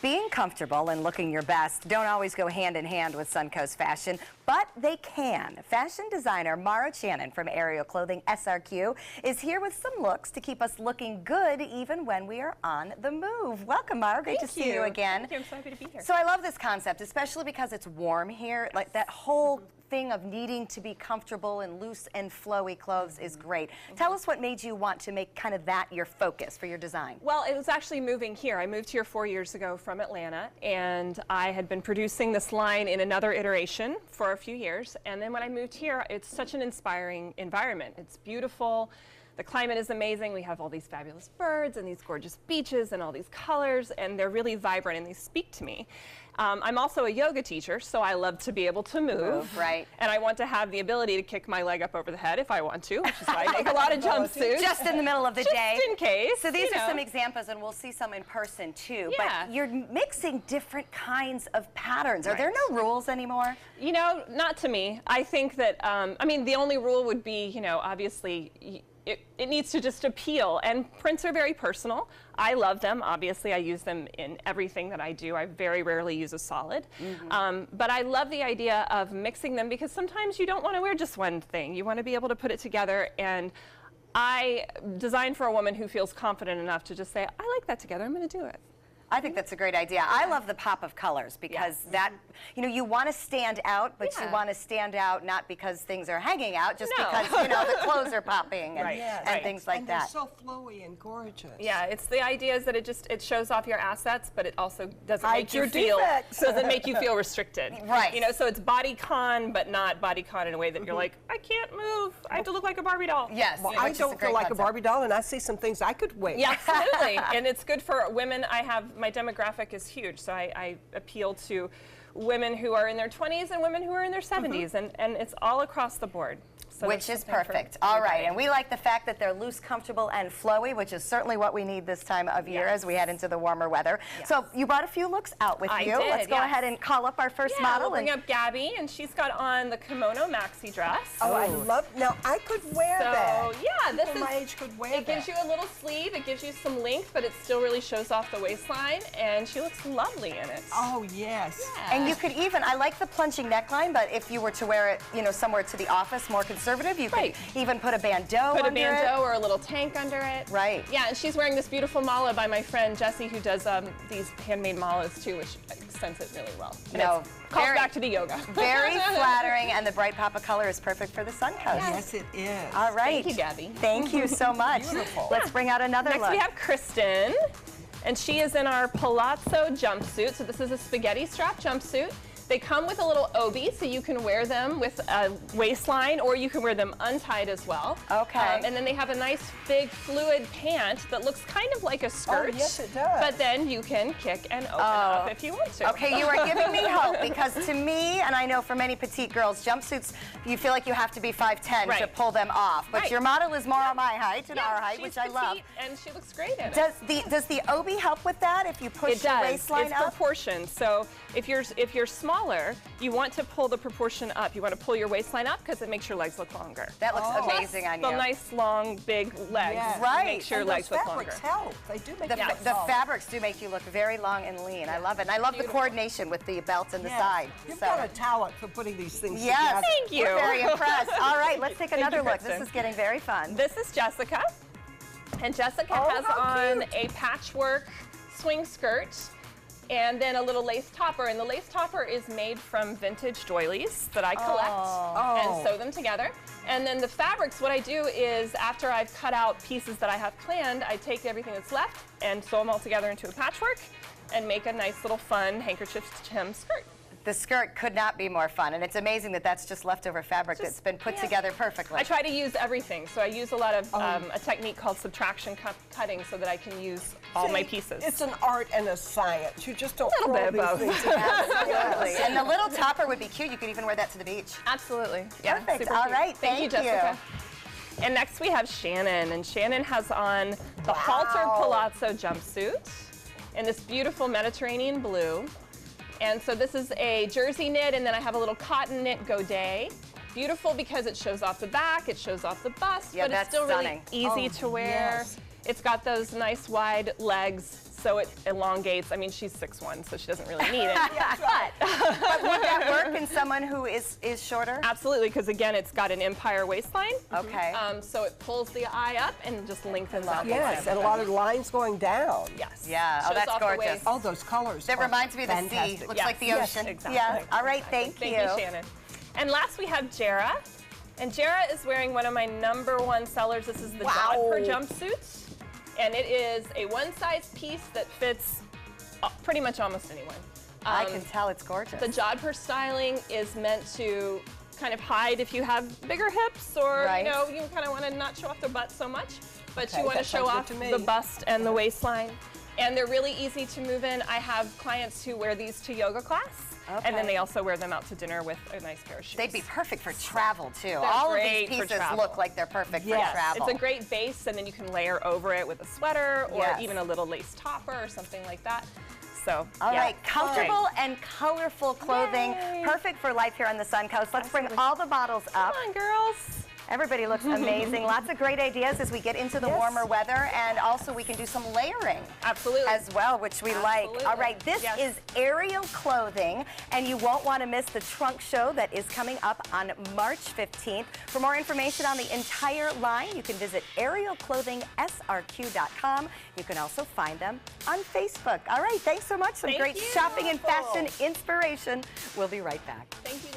Being comfortable and looking your best don't always go hand in hand with Suncoast fashion, but they can. Fashion designer Mara Channon from Clothing SRQ is here with some looks to keep us looking good even when we are on the move. Welcome, Mara. Great to see you again. Thank you. I'm so happy to be here. So I love this concept, especially because it's warm here. Like that whole thing of needing to be comfortable and loose and flowy clothes is great. Tell us what made you want to make kind of that your focus for your design. Well, it was actually moving here. I moved here 4 years ago from Atlanta, and I had been producing this line in another iteration for a few years. And then when I moved here, it's such an inspiring environment. It's beautiful. The climate is amazing. We have all these fabulous birds and these gorgeous beaches and all these colors, and they're really vibrant and they speak to me. I'm also a yoga teacher, so I love to be able to move. Right. And I want to have the ability to kick my leg up over the head if I want to, which is why I make a lot of jumpsuits. Just in the middle of the day. Just in case. So these are some examples, and we'll see some in person too. Yeah. But you're mixing different kinds of patterns. Are there no rules anymore? You know, not to me. I think that, I mean, the only rule would be, you know, obviously, it needs to just appeal, and prints are very personal. I love them. Obviously, I use them in everything that I do. I very rarely use a solid. But I love the idea of mixing them because sometimes you don't want to wear just one thing. You want to be able to put it together, and I designed for a woman who feels confident enough to just say, I like that together, I'm going to do it. I think that's a great idea. I love the pop of colors because that, you know, you want to stand out, but you want to stand out not because things are hanging out, just because, you know, the clothes are popping and things like that. And they're so flowy and gorgeous. Yeah, it's the idea is that it shows off your assets, but it also doesn't Hide your doesn't make you feel restricted. Right. You know, so it's bodycon, but not bodycon in a way that you're like, I can't move. I have to look like a Barbie doll. Yes. Well, I don't feel like a Barbie doll, and I see some things I could wear. Yeah, absolutely. And it's good for women. My demographic is huge, so I appeal to women who are in their 20s and women who are in their 70s, and it's all across the board. So which is perfect. All right, and we like the fact that they're loose, comfortable, and flowy, which is certainly what we need this time of year as we head into the warmer weather. So you brought a few looks out with you. Let's go ahead and call up our first model. We'll bring up Gabby, and she's got on the kimono maxi dress. Oh, I love. Now I could wear that. So yeah, this People is. my age could wear It gives you a little sleeve. It gives you some length, but it still really shows off the waistline, and she looks lovely in it. Oh yes. Yeah. And you could even, I like the plunging neckline, but if you were to wear it, you know, somewhere to the office, more conservative, you could even put a bandeau Put a under bandeau or a little tank under it. Right. Yeah, and she's wearing this beautiful mala by my friend Jessie, who does these handmade malas too, which accents it really well. And it calls back to the yoga. Very flattering, and the bright pop of color is perfect for the Suncoast. Yes, it is. All right. Thank you, Gabby. Thank you so much. Beautiful. Let's bring out another Next look. we have Kristen, and she is in our palazzo jumpsuit. So this is a spaghetti strap jumpsuit. They come with a little obi, so you can wear them with a waistline, or you can wear them untied as well. Okay. And then they have a nice big fluid pant that looks kind of like a skirt. Oh, yes, it does. But then you can kick and open up if you want to. Okay, you are giving me hope, because to me, and I know for many petite girls, jumpsuits, you feel like you have to be 5'10" to pull them off. But your model is more on my height and our height, which I love. And she looks great in it. Does the obi help with that if you push your waistline it's up? proportion. So if you're smaller, you want to pull the proportion up. You want to pull your waistline up because it makes your legs look longer. That looks amazing on you. The nice, long, big legs makes your legs look longer. Help. They do make the fabrics do make you look very long and lean. I love it. And I love the coordination with the belt and the side. You've got a talent for putting these things together. Yes, thank you. We're very impressed. All right, let's take another look. Kristen. This is getting very fun. This is Jessica. And Jessica has on a patchwork swing skirt and then a little lace topper. And the lace topper is made from vintage doilies that I collect and sew them together. And then the fabrics, what I do is after I've cut out pieces that I have planned, I take everything that's left and sew them all together into a patchwork and make a nice little fun handkerchief hem skirt. The skirt could not be more fun, and it's amazing that that's just leftover fabric that's been put together perfectly. I try to use everything, so I use a lot of a technique called subtraction cutting so that I can use all my pieces. It's an art and a science. You just don't A little bit of both. Absolutely. And the little topper would be cute. You could even wear that to the beach. Absolutely. Yeah, Perfect. super All cute. right. Thank you, Jessica. And next we have Shannon, and Shannon has on the halter palazzo jumpsuit in this beautiful Mediterranean blue. And so this is a jersey knit, and then I have a little cotton knit godet. Beautiful because it shows off the back, it shows off the bust, but it's still really easy to wear. It's got those nice wide legs, so it elongates. I mean, she's 6'1", so she doesn't really need it. But would that work in someone who is shorter? Absolutely, because again, it's got an empire waistline. Okay. So it pulls the eye up and just lengthens out. Yes, and a lot of lines going down. Yes. Yeah. Oh, Shows that's off the gorgeous. waist. Oh, those colors. That are reminds me of the sea. fantastic. Looks Yes. like the Yes, ocean. exactly. Yeah. All right. Thank you. Thank you, Shannon. And last we have Jara. And Jara is wearing one of my #1 sellers. This is the Jodhpur jumpsuit. And it is a one-size piece that fits pretty much almost anyone. I can tell it's gorgeous. The Jodhpur styling is meant to kind of hide if you have bigger hips or, Right. you know, you kind of want to not show off the butt so much, but Okay, you want to that show sounds off good to me. the bust and the waistline. And they're really easy to move in. I have clients who wear these to yoga class, and then they also wear them out to dinner with a nice pair of shoes. They'd be perfect for travel too. All of these great for pieces travel. look like they're perfect for travel. It's a great base, and then you can layer over it with a sweater or Yes. even a little lace topper or something like that. So, All yeah. right, comfortable and colorful clothing, Yay. perfect for life here on the Suncoast. Let's bring all the models up. Come on, girls. Everybody looks amazing. Lots of great ideas as we get into the warmer weather, and also we can do some layering Absolutely. as well, which we like. Absolutely. All right, this Yes. is Ariel Clothing, and you won't want to miss the trunk show that is coming up on March 15th. For more information on the entire line, you can visit arielclothingsrq.com. You can also find them on Facebook. All right, thanks so much. Some Thank great you. shopping and fashion inspiration. We'll be right back. Thank you.